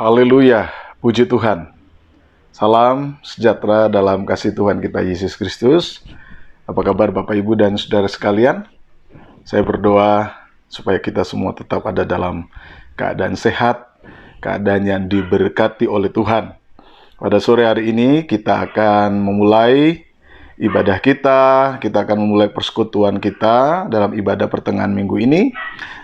Haleluya, puji Tuhan. Salam sejahtera dalam kasih Tuhan kita Yesus Kristus. Apa kabar Bapak Ibu dan Saudara sekalian? Saya berdoa supaya kita semua tetap ada dalam keadaan sehat, keadaan yang diberkati oleh Tuhan. Pada sore hari ini kita akan memulai ibadah kita akan memulai persekutuan kita dalam ibadah pertengahan minggu ini.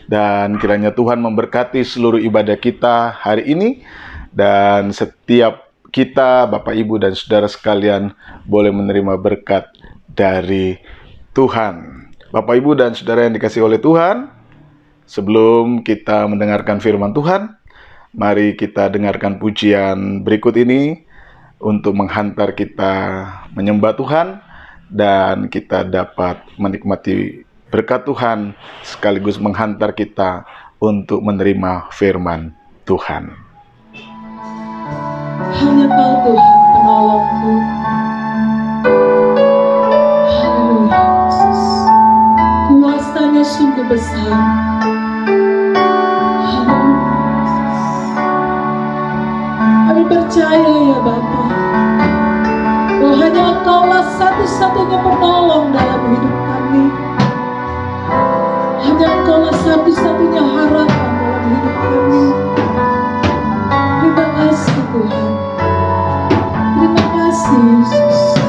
Dan kiranya Tuhan memberkati seluruh ibadah kita hari ini. Dan setiap kita, Bapak, Ibu, dan Saudara sekalian boleh menerima berkat dari Tuhan. Bapak, Ibu, dan Saudara yang dikasihi oleh Tuhan, sebelum kita mendengarkan firman Tuhan, mari kita dengarkan pujian berikut ini untuk menghantar kita menyembah Tuhan dan kita dapat menikmati berkat Tuhan sekaligus menghantar kita untuk menerima firman Tuhan. Hanya Kau Tuhan penolongku. Haleluya Yesus. Kuasanya sungguh besar. Haleluya Yesus. Kami percaya ya Bapa, bahwa hanya Engkaulah satu-satunya penolong dalam hidup kami. Hanya Engkaulah satu-satunya harapan dalam hidup kami. Terima kasih Tuhan. Terima kasih Yesus.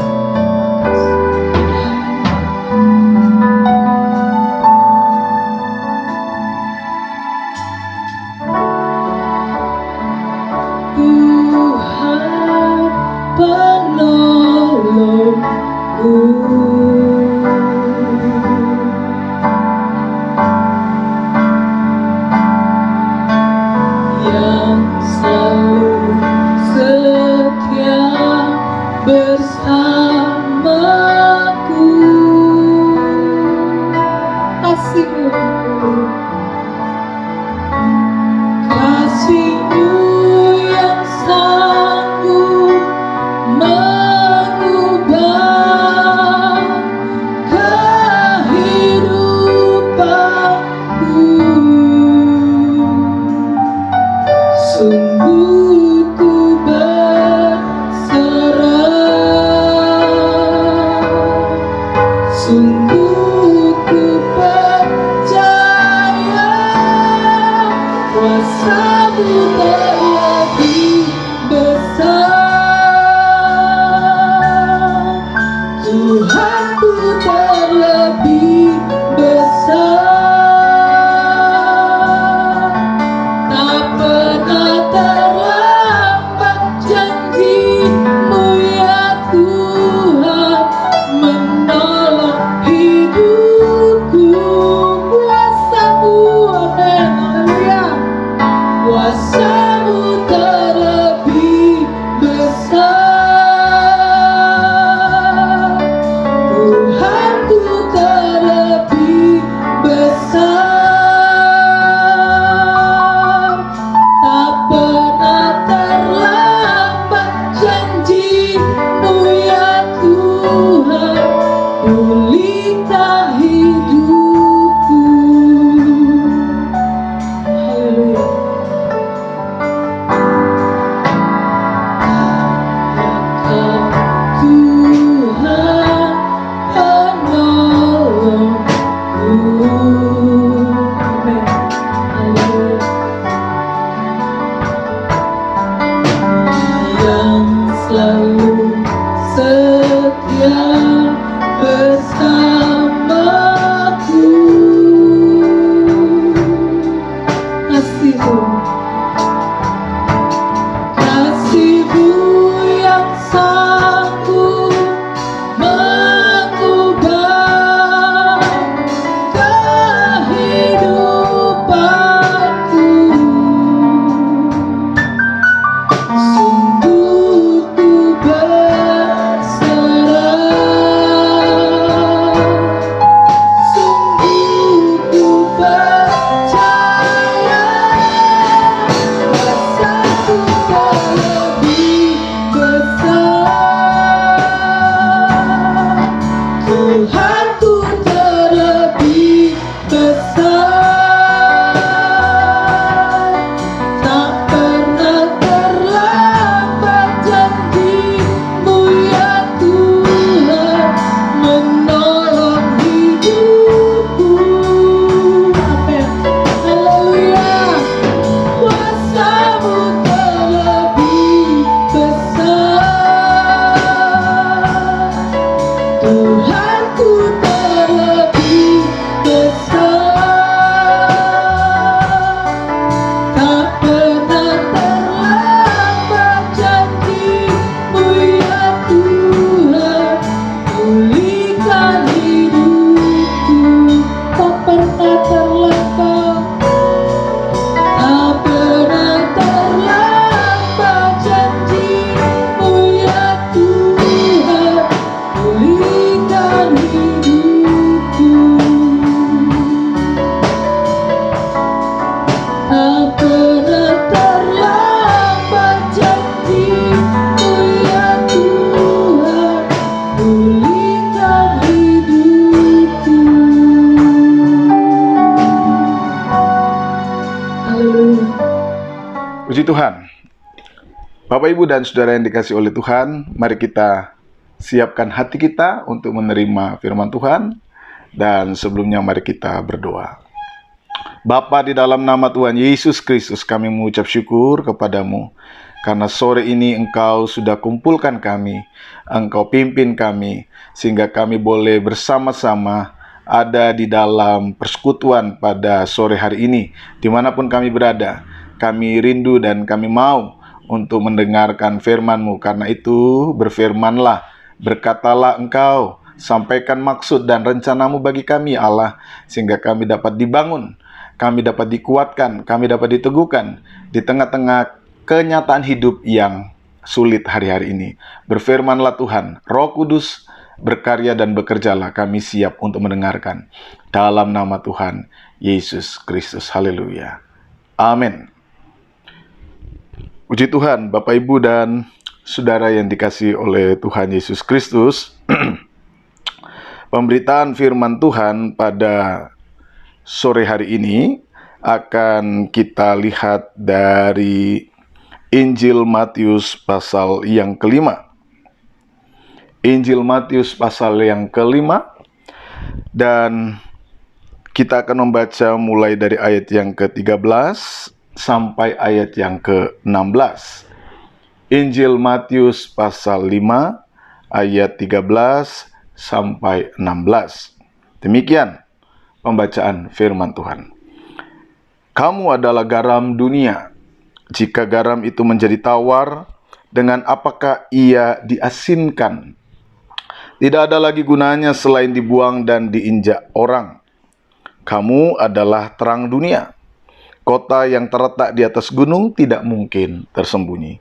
Tuhan penolongku, yang selalu setia bersamaku. Kasih-Mu, kasih-Mu yang sanggup mengubah kehidupanku. Sungguh ku berserah, sungguh ku percaya, kuasa-Mu terlebih besar, Tuhanku terlebih besar. Tak pernah terlambat janji-Mu ya Tuhan, menolong hidupku. Kuasa-Mu, amin, haleluya. Kuasa-Mu terlebih besar, Puji Tuhan. Bapak, Ibu, dan Saudara yang dikasihi oleh Tuhan, mari kita siapkan hati kita untuk menerima firman Tuhan. Dan sebelumnya mari kita berdoa. Bapa, di dalam nama Tuhan Yesus Kristus, kami mengucap syukur kepadamu karena sore ini Engkau sudah kumpulkan kami, Engkau pimpin kami, sehingga kami boleh bersama-sama ada di dalam persekutuan pada sore hari ini. Dimanapun kami berada, kami rindu dan kami mau untuk mendengarkan firman-Mu. Karena itu berfirmanlah, berkatalah Engkau, sampaikan maksud dan rencana-Mu bagi kami Allah, sehingga kami dapat dibangun, kami dapat dikuatkan, kami dapat diteguhkan di tengah-tengah kenyataan hidup yang sulit hari-hari ini. Berfirmanlah Tuhan, Roh Kudus berkarya dan bekerjalah, kami siap untuk mendengarkan. Dalam nama Tuhan Yesus Kristus, haleluya. Amin. Puji Tuhan, Bapak, Ibu, dan Saudara yang dikasihi oleh Tuhan Yesus Kristus. Pemberitaan firman Tuhan pada sore hari ini akan kita lihat dari Injil Matius pasal yang kelima. Injil Matius pasal yang kelima, dan kita akan membaca mulai dari ayat yang ke-13 sampai ayat yang ke-16. Injil Matius pasal 5 ayat 13 sampai 16. Demikian pembacaan firman Tuhan. Kamu adalah garam dunia. Jika garam itu menjadi tawar, dengan apakah ia diasinkan? Tidak ada lagi gunanya selain dibuang dan diinjak orang. Kamu adalah terang dunia. Kota yang terletak di atas gunung tidak mungkin tersembunyi.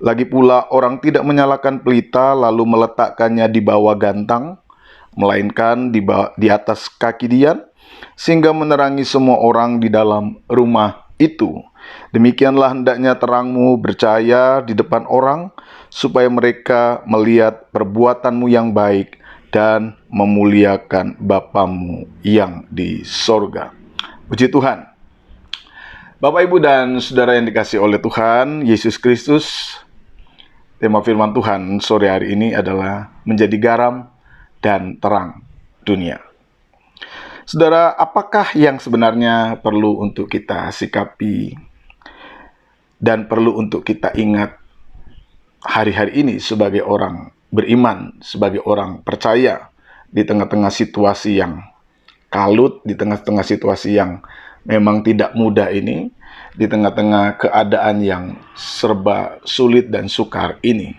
Lagi pula orang tidak menyalakan pelita lalu meletakkannya di bawah gantang, melainkan di atas kaki dian, sehingga menerangi semua orang di dalam rumah itu. Demikianlah hendaknya terangmu bercahaya di depan orang, supaya mereka melihat perbuatanmu yang baik dan memuliakan Bapamu yang di sorga. Puji Tuhan. Bapak, Ibu, dan Saudara yang dikasihi oleh Tuhan Yesus Kristus, tema firman Tuhan sore hari ini adalah menjadi garam dan terang dunia. Saudara, apakah yang sebenarnya perlu untuk kita sikapi dan perlu untuk kita ingat hari-hari ini sebagai orang beriman, sebagai orang percaya di tengah-tengah situasi yang kalut, di tengah-tengah situasi yang memang tidak mudah ini, di tengah-tengah keadaan yang serba sulit dan sukar ini.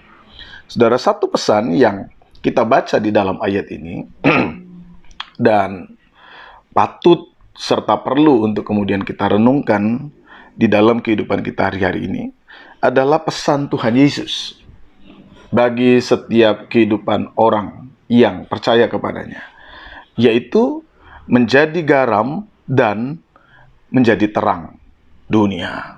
Saudara, satu pesan yang kita baca di dalam ayat ini dan patut serta perlu untuk kemudian kita renungkan di dalam kehidupan kita hari-hari ini adalah pesan Tuhan Yesus bagi setiap kehidupan orang yang percaya kepadanya, yaitu menjadi garam dan menjadi terang dunia.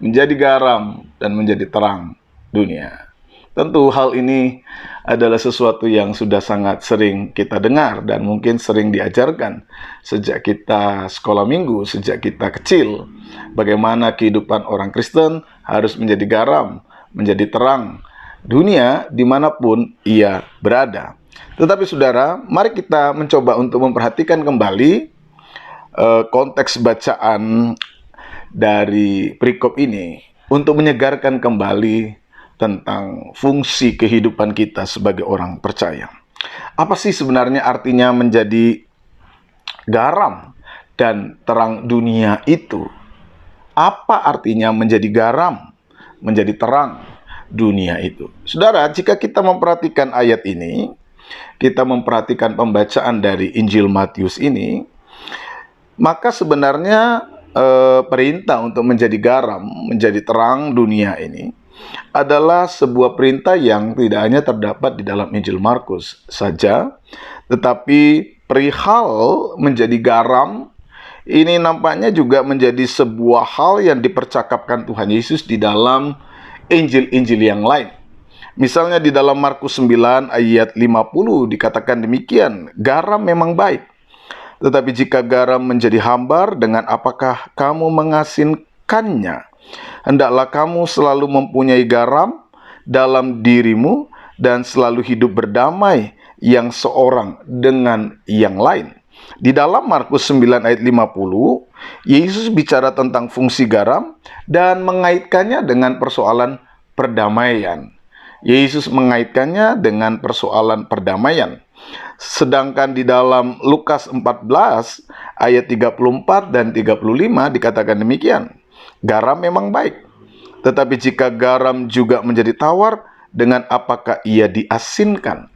Menjadi garam dan menjadi terang dunia. Tentu hal ini adalah sesuatu yang sudah sangat sering kita dengar dan mungkin sering diajarkan sejak kita sekolah minggu, sejak kita kecil. Bagaimana kehidupan orang Kristen harus menjadi garam, menjadi terang dunia dimanapun ia berada. Tetapi saudara, mari kita mencoba untuk memperhatikan kembali konteks bacaan dari perikop ini untuk menyegarkan kembali tentang fungsi kehidupan kita sebagai orang percaya. Apa sih sebenarnya artinya menjadi garam dan terang dunia itu? Apa artinya menjadi garam, menjadi terang dunia itu? Saudara, jika kita memperhatikan ayat ini, kita memperhatikan pembacaan dari Injil Matius ini, maka sebenarnya perintah untuk menjadi garam, menjadi terang dunia ini adalah sebuah perintah yang tidak hanya terdapat di dalam Injil Markus saja, tetapi perihal menjadi garam ini nampaknya juga menjadi sebuah hal yang dipercakapkan Tuhan Yesus di dalam Injil-Injil yang lain. Misalnya di dalam Markus 9 ayat 50 dikatakan demikian, garam memang baik, tetapi jika garam menjadi hambar, dengan apakah kamu mengasinkannya? Hendaklah kamu selalu mempunyai garam dalam dirimu dan selalu hidup berdamai yang seorang dengan yang lain. Di dalam Markus 9 ayat 50, Yesus bicara tentang fungsi garam dan mengaitkannya dengan persoalan perdamaian. Yesus mengaitkannya dengan persoalan perdamaian. Sedangkan di dalam Lukas 14 ayat 34 dan 35 dikatakan demikian. Garam memang baik, tetapi jika garam juga menjadi tawar, dengan apakah ia diasinkan?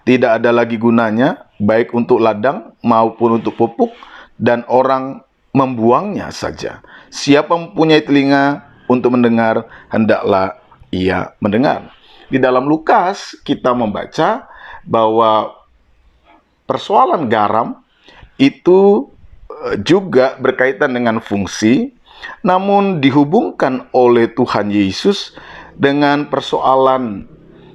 Tidak ada lagi gunanya, baik untuk ladang maupun untuk pupuk, dan orang membuangnya saja. Siapa mempunyai telinga untuk mendengar, hendaklah ia mendengar. Di dalam Lukas kita membaca bahwa persoalan garam itu juga berkaitan dengan fungsi, namun dihubungkan oleh Tuhan Yesus dengan persoalan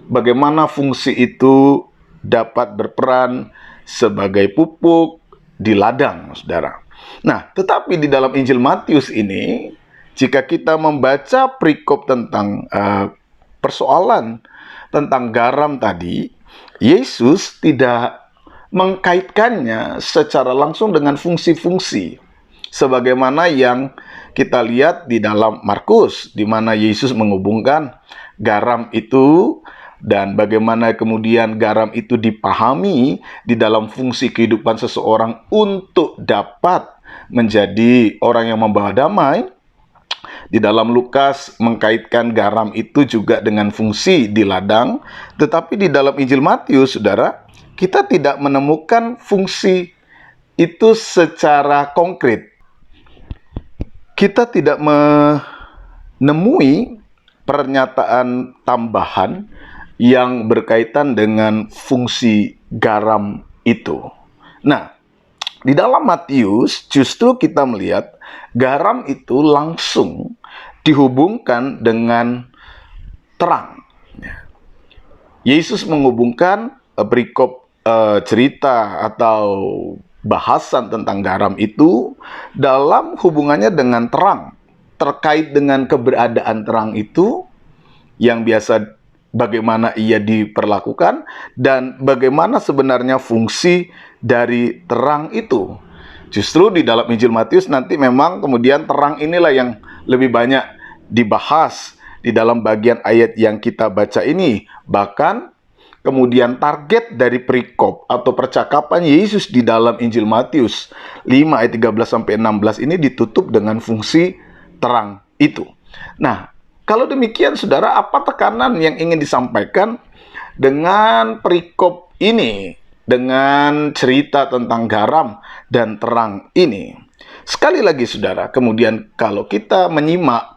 bagaimana fungsi itu dapat berperan sebagai pupuk di ladang, saudara. Nah, tetapi di dalam Injil Matius ini, jika kita membaca perikop tentang persoalan tentang garam tadi, Yesus tidak mengkaitkannya secara langsung dengan fungsi-fungsi sebagaimana yang kita lihat di dalam Markus, di mana Yesus menghubungkan garam itu dan bagaimana kemudian garam itu dipahami di dalam fungsi kehidupan seseorang untuk dapat menjadi orang yang membawa damai. Di dalam Lukas mengkaitkan garam itu juga dengan fungsi di ladang, tetapi di dalam Injil Matius, saudara, kita tidak menemukan fungsi itu secara konkret. Kita tidak menemui pernyataan tambahan yang berkaitan dengan fungsi garam itu. Nah, di dalam Matius justru kita melihat garam itu langsung dihubungkan dengan terang. Yesus menghubungkan perikop cerita atau bahasan tentang garam itu dalam hubungannya dengan terang, terkait dengan keberadaan terang itu yang biasa bagaimana ia diperlakukan dan bagaimana sebenarnya fungsi dari terang itu. Justru di dalam Injil Matius nanti memang kemudian terang inilah yang lebih banyak dibahas di dalam bagian ayat yang kita baca ini. Bahkan kemudian target dari perikop atau percakapan Yesus di dalam Injil Matius 5 ayat 13-16 ini ditutup dengan fungsi terang itu. Nah, kalau demikian saudara, apa tekanan yang ingin disampaikan dengan perikop ini, dengan cerita tentang garam dan terang ini? Sekali lagi saudara, kemudian kalau kita menyimak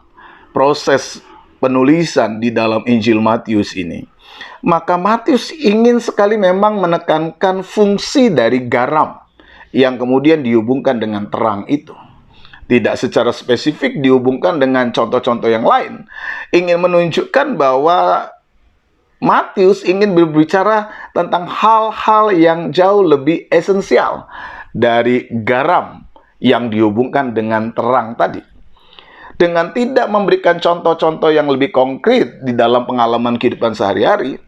proses penulisan di dalam Injil Matius ini, maka Matius ingin sekali memang menekankan fungsi dari garam yang kemudian dihubungkan dengan terang itu. Tidak secara spesifik dihubungkan dengan contoh-contoh yang lain. Ingin menunjukkan bahwa Matius ingin berbicara tentang hal-hal yang jauh lebih esensial dari garam yang dihubungkan dengan terang tadi. Dengan tidak memberikan contoh-contoh yang lebih konkret di dalam pengalaman kehidupan sehari-hari,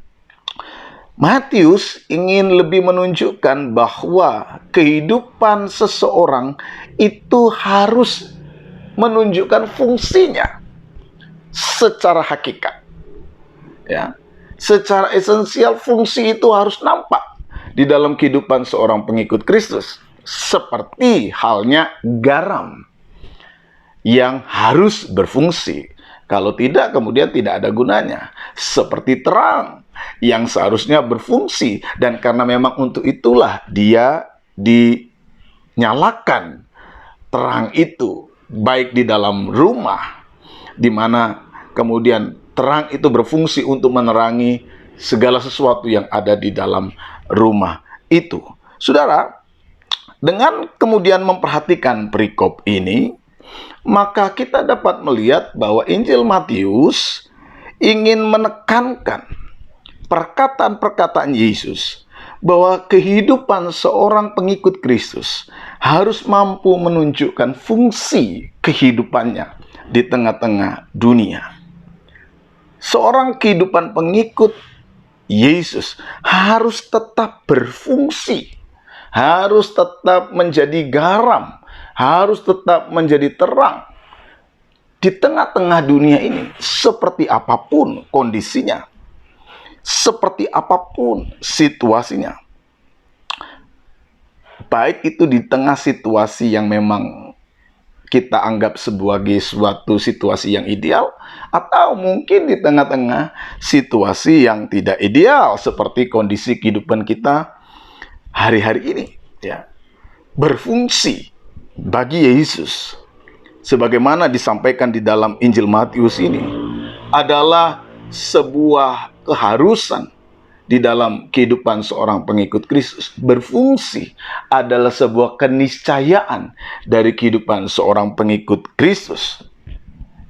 Matius ingin lebih menunjukkan bahwa kehidupan seseorang itu harus menunjukkan fungsinya secara hakikat. Ya. Secara esensial fungsi itu harus nampak di dalam kehidupan seorang pengikut Kristus. Seperti halnya garam yang harus berfungsi. Kalau tidak, kemudian tidak ada gunanya. Seperti terang yang seharusnya berfungsi. Dan karena memang untuk itulah dia dinyalakan terang itu. Baik di dalam rumah, di mana kemudian terang itu berfungsi untuk menerangi segala sesuatu yang ada di dalam rumah itu. Saudara, dengan kemudian memperhatikan perikop ini, maka kita dapat melihat bahwa Injil Matius ingin menekankan perkataan-perkataan Yesus bahwa kehidupan seorang pengikut Kristus harus mampu menunjukkan fungsi kehidupannya di tengah-tengah dunia. Seorang kehidupan pengikut Yesus harus tetap berfungsi, harus tetap menjadi garam, harus tetap menjadi terang di tengah-tengah dunia ini, seperti apapun kondisinya, seperti apapun situasinya. Baik itu di tengah situasi yang memang kita anggap sebagai suatu situasi yang ideal, atau mungkin di tengah-tengah situasi yang tidak ideal, seperti kondisi kehidupan kita hari-hari ini, ya. Berfungsi bagi Yesus, sebagaimana disampaikan di dalam Injil Matius ini, adalah sebuah keharusan di dalam kehidupan seorang pengikut Kristus. Berfungsi adalah sebuah keniscayaan dari kehidupan seorang pengikut Kristus.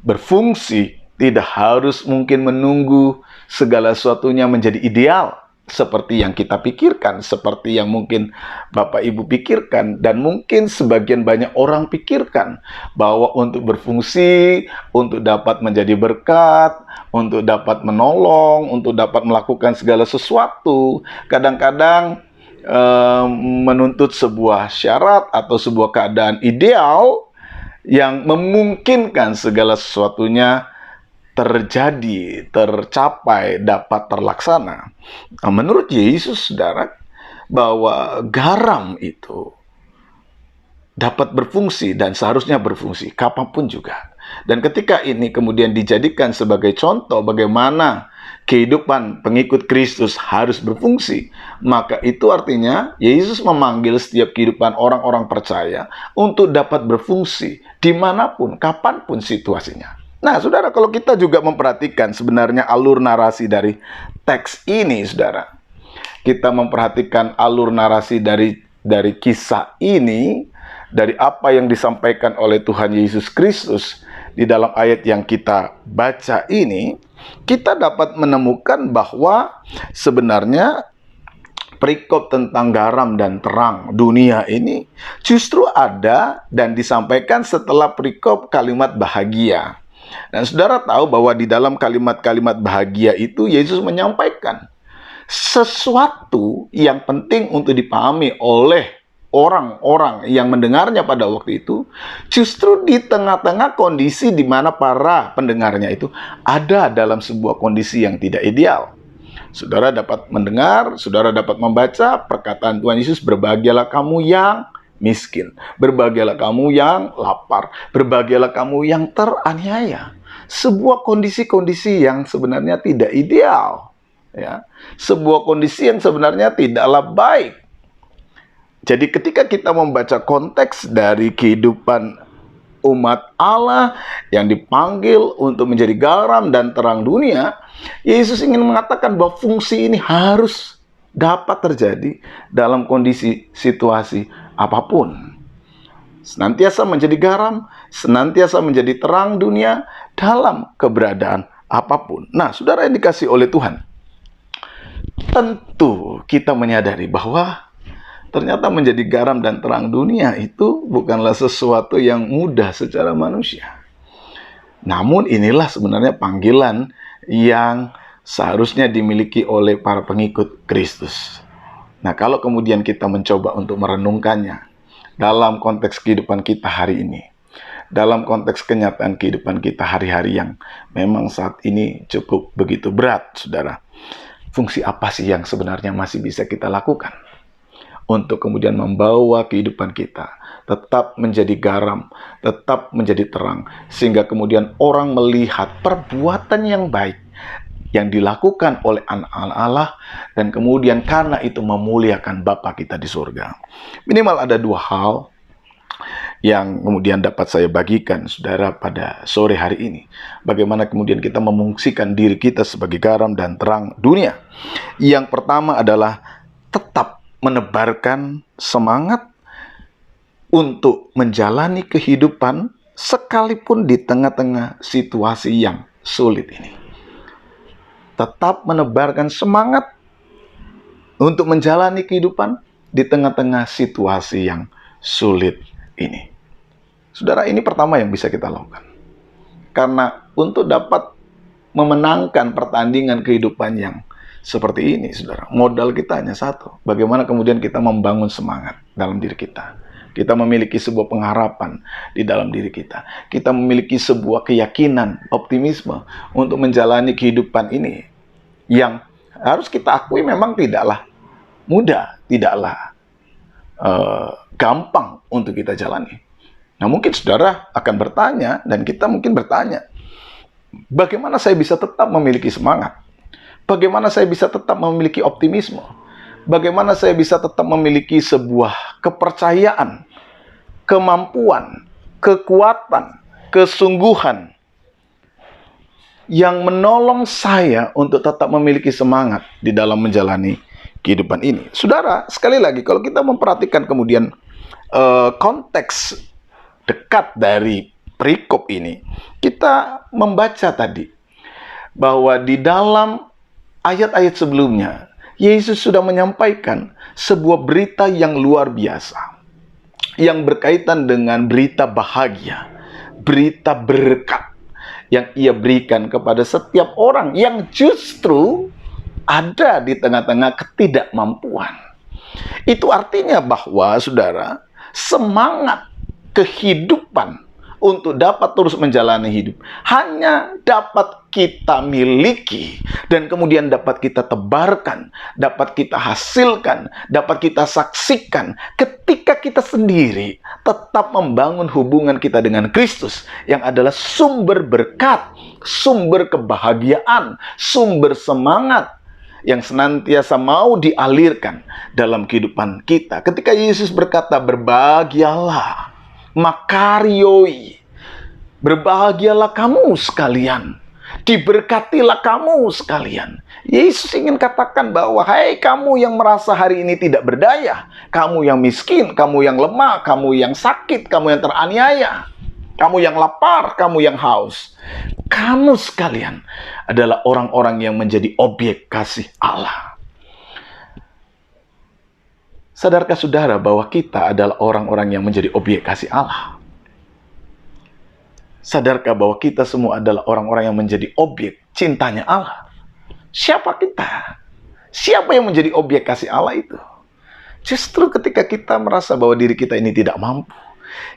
Berfungsi tidak harus mungkin menunggu segala sesuatunya menjadi ideal seperti yang kita pikirkan, seperti yang mungkin Bapak Ibu pikirkan, dan mungkin sebagian banyak orang pikirkan, bahwa untuk berfungsi, untuk dapat menjadi berkat, untuk dapat menolong, untuk dapat melakukan segala sesuatu, kadang-kadang menuntut sebuah syarat atau sebuah keadaan ideal yang memungkinkan segala sesuatunya terjadi, tercapai, dapat terlaksana. Nah, menurut Yesus, saudara, bahwa garam itu dapat berfungsi dan seharusnya berfungsi kapanpun juga. Dan ketika ini kemudian dijadikan sebagai contoh bagaimana kehidupan pengikut Kristus harus berfungsi, maka itu artinya Yesus memanggil setiap kehidupan orang-orang percaya untuk dapat berfungsi dimanapun, kapanpun situasinya. Nah, saudara, kalau kita juga memperhatikan sebenarnya alur narasi dari teks ini, saudara, kita memperhatikan alur narasi dari kisah ini, dari apa yang disampaikan oleh Tuhan Yesus Kristus di dalam ayat yang kita baca ini, kita dapat menemukan bahwa sebenarnya perikop tentang garam dan terang dunia ini justru ada dan disampaikan setelah perikop kalimat bahagia. Dan saudara tahu bahwa di dalam kalimat-kalimat bahagia itu Yesus menyampaikan sesuatu yang penting untuk dipahami oleh orang-orang yang mendengarnya pada waktu itu, justru di tengah-tengah kondisi di mana para pendengarnya itu ada dalam sebuah kondisi yang tidak ideal. Saudara dapat mendengar, saudara dapat membaca perkataan Tuhan Yesus, berbahagialah kamu yang miskin, berbahagialah kamu yang lapar, berbahagialah kamu yang teraniaya. Sebuah kondisi-kondisi yang sebenarnya tidak ideal, ya. Sebuah kondisi yang sebenarnya tidaklah baik. Jadi ketika kita membaca konteks dari kehidupan umat Allah yang dipanggil untuk menjadi garam dan terang dunia, Yesus ingin mengatakan bahwa fungsi ini harus dapat terjadi dalam kondisi situasi apapun. Senantiasa menjadi garam, senantiasa menjadi terang dunia dalam keberadaan apapun. Nah, saudara yang dikasihi oleh Tuhan, tentu kita menyadari bahwa ternyata menjadi garam dan terang dunia itu bukanlah sesuatu yang mudah secara manusia. Namun inilah sebenarnya panggilan yang seharusnya dimiliki oleh para pengikut Kristus. Nah, kalau kemudian kita mencoba untuk merenungkannya dalam konteks kehidupan kita hari ini, dalam konteks kenyataan kehidupan kita hari-hari yang memang saat ini cukup begitu berat, saudara. Fungsi apa sih yang sebenarnya masih bisa kita lakukan untuk kemudian membawa kehidupan kita tetap menjadi garam, tetap menjadi terang, sehingga kemudian orang melihat perbuatan yang baik yang dilakukan oleh anak-anak Allah, dan kemudian karena itu memuliakan Bapa kita di surga. Minimal ada dua hal yang kemudian dapat saya bagikan, saudara, pada sore hari ini. Bagaimana kemudian kita memungsikan diri kita sebagai garam dan terang dunia. Yang pertama adalah tetap menebarkan semangat untuk menjalani kehidupan sekalipun di tengah-tengah situasi yang sulit ini. Tetap menebarkan semangat untuk menjalani kehidupan di tengah-tengah situasi yang sulit ini. Saudara, ini pertama yang bisa kita lakukan. Karena untuk dapat memenangkan pertandingan kehidupan yang seperti ini, saudara, modal kita hanya satu. Bagaimana kemudian kita membangun semangat dalam diri kita. Kita memiliki sebuah pengharapan di dalam diri kita. Kita memiliki sebuah keyakinan, optimisme untuk menjalani kehidupan ini. Yang harus kita akui memang tidaklah mudah, tidaklah gampang untuk kita jalani. Nah, mungkin saudara akan bertanya, dan kita mungkin bertanya, bagaimana saya bisa tetap memiliki semangat? Bagaimana saya bisa tetap memiliki optimisme? Bagaimana saya bisa tetap memiliki sebuah kepercayaan, kemampuan, kekuatan, kesungguhan yang menolong saya untuk tetap memiliki semangat di dalam menjalani kehidupan ini? Saudara, sekali lagi, kalau kita memperhatikan kemudian konteks dekat dari perikop ini, kita membaca tadi bahwa di dalam ayat-ayat sebelumnya, Yesus sudah menyampaikan sebuah berita yang luar biasa, yang berkaitan dengan berita bahagia, berita berkat yang ia berikan kepada setiap orang yang justru ada di tengah-tengah ketidakmampuan. Itu artinya bahwa, saudara, semangat kehidupan untuk dapat terus menjalani hidup hanya dapat kita miliki dan kemudian dapat kita tebarkan, dapat kita hasilkan, dapat kita saksikan ketika kita sendiri tetap membangun hubungan kita dengan Kristus yang adalah sumber berkat, sumber kebahagiaan, sumber semangat yang senantiasa mau dialirkan dalam kehidupan kita. Ketika Yesus berkata, berbahagialah, makarioi, berbahagialah kamu sekalian, diberkatilah kamu sekalian. Yesus ingin katakan bahwa, hai kamu yang merasa hari ini tidak berdaya, kamu yang miskin, kamu yang lemah, kamu yang sakit, kamu yang teraniaya, kamu yang lapar, kamu yang haus, kamu sekalian adalah orang-orang yang menjadi objek kasih Allah. Sadarkah saudara bahwa kita adalah orang-orang yang menjadi objek kasih Allah? Sadarkah bahwa kita semua adalah orang-orang yang menjadi objek cintanya Allah? Siapa kita? Siapa yang menjadi objek kasih Allah itu? Justru ketika kita merasa bahwa diri kita ini tidak mampu,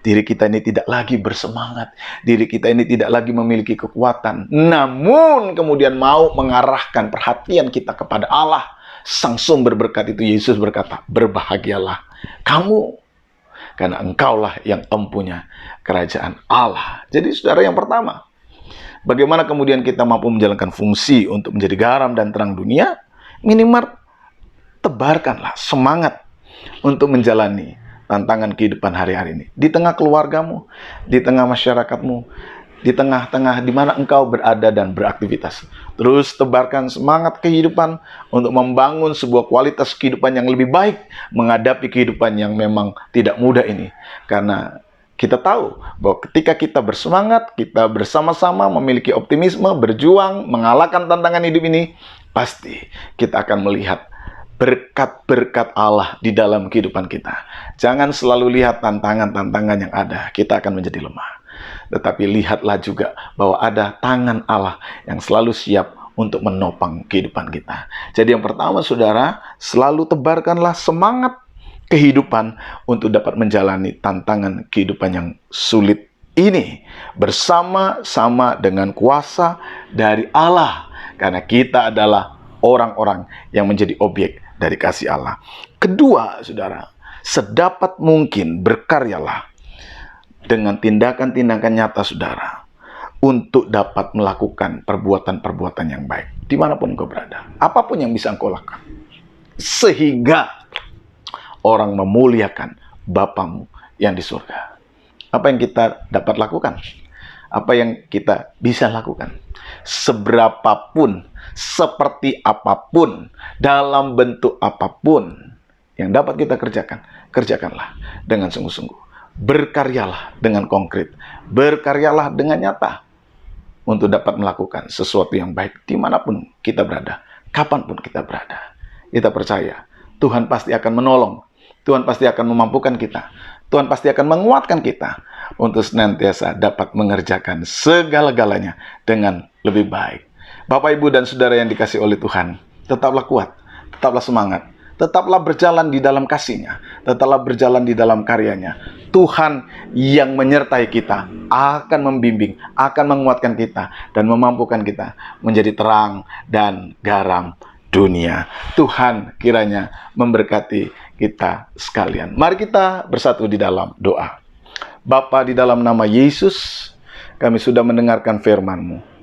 diri kita ini tidak lagi bersemangat, diri kita ini tidak lagi memiliki kekuatan, namun kemudian mau mengarahkan perhatian kita kepada Allah, Sang sumber berkat itu, Yesus berkata, berbahagialah kamu, karena engkaulah yang empunya kerajaan Allah. Jadi saudara, yang pertama, bagaimana kemudian kita mampu menjalankan fungsi untuk menjadi garam dan terang dunia? Minimal tebarkanlah semangat untuk menjalani tantangan kehidupan hari-hari ini. Di tengah keluargamu, di tengah masyarakatmu, di tengah-tengah di mana engkau berada dan beraktivitas. Terus tebarkan semangat kehidupan untuk membangun sebuah kualitas kehidupan yang lebih baik menghadapi kehidupan yang memang tidak mudah ini. Karena kita tahu bahwa ketika kita bersemangat, kita bersama-sama memiliki optimisme, berjuang, mengalahkan tantangan hidup ini, pasti kita akan melihat berkat-berkat Allah di dalam kehidupan kita. Jangan selalu lihat tantangan-tantangan yang ada, kita akan menjadi lemah. Tetapi lihatlah juga bahwa ada tangan Allah yang selalu siap untuk menopang kehidupan kita. Jadi yang pertama, saudara, selalu tebarkanlah semangat kehidupan untuk dapat menjalani tantangan kehidupan yang sulit ini bersama-sama dengan kuasa dari Allah. Karena kita adalah orang-orang yang menjadi objek dari kasih Allah. Kedua, saudara, sedapat mungkin berkaryalah dengan tindakan-tindakan nyata, saudara, untuk dapat melakukan perbuatan-perbuatan yang baik dimanapun engkau berada, apapun yang bisa engkau lakukan, sehingga orang memuliakan Bapamu yang di surga. Apa yang kita dapat lakukan? Apa yang kita bisa lakukan? Seberapapun, seperti apapun, dalam bentuk apapun yang dapat kita kerjakan, kerjakanlah dengan sungguh-sungguh. Berkaryalah dengan konkret, berkaryalah dengan nyata untuk dapat melakukan sesuatu yang baik dimanapun kita berada, kapanpun kita berada. Kita percaya Tuhan pasti akan menolong, Tuhan pasti akan memampukan kita, Tuhan pasti akan menguatkan kita untuk senantiasa dapat mengerjakan segala-galanya dengan lebih baik. Bapak, Ibu, dan Saudara yang dikasihi oleh Tuhan, tetaplah kuat, tetaplah semangat, tetaplah berjalan di dalam kasih-Nya, tetaplah berjalan di dalam karya-Nya. Tuhan yang menyertai kita akan membimbing, akan menguatkan kita, dan memampukan kita menjadi terang dan garam dunia. Tuhan kiranya memberkati kita sekalian. Mari kita bersatu di dalam doa. Bapa, di dalam nama Yesus, kami sudah mendengarkan firman-Mu.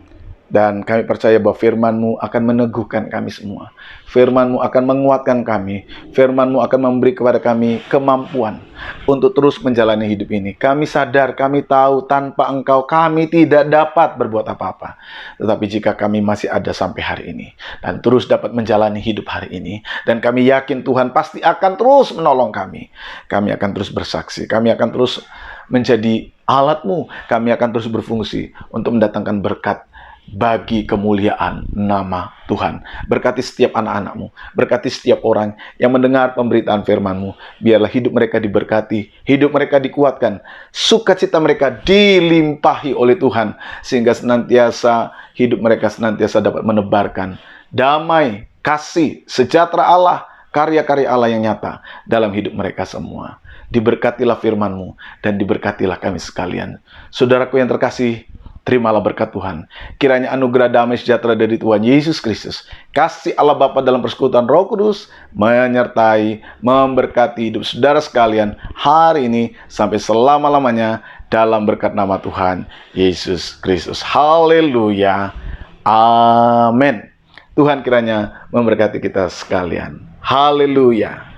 Dan kami percaya bahwa firman-Mu akan meneguhkan kami semua. Firman-Mu akan menguatkan kami. Firman-Mu akan memberi kepada kami kemampuan untuk terus menjalani hidup ini. Kami sadar, kami tahu tanpa Engkau kami tidak dapat berbuat apa-apa. Tetapi jika kami masih ada sampai hari ini, dan terus dapat menjalani hidup hari ini, dan kami yakin Tuhan pasti akan terus menolong kami. Kami akan terus bersaksi. Kami akan terus menjadi alat-Mu. Kami akan terus berfungsi untuk mendatangkan berkat bagi kemuliaan nama Tuhan. Berkati setiap anak-anak-Mu, berkati setiap orang yang mendengar pemberitaan firman-Mu. Biarlah hidup mereka diberkati, hidup mereka dikuatkan, sukacita mereka dilimpahi oleh Tuhan, sehingga senantiasa hidup mereka senantiasa dapat menebarkan damai, kasih, sejahtera Allah, karya-karya Allah yang nyata dalam hidup mereka semua. Diberkatilah firman-Mu dan diberkatilah kami sekalian. Saudaraku yang terkasih, terimalah berkat Tuhan. Kiranya anugerah damai sejahtera dari Tuhan Yesus Kristus, kasih Allah Bapa dalam persekutuan Roh Kudus, menyertai, memberkati hidup saudara sekalian hari ini sampai selama-lamanya dalam berkat nama Tuhan Yesus Kristus. Haleluya. Amin. Tuhan kiranya memberkati kita sekalian. Haleluya.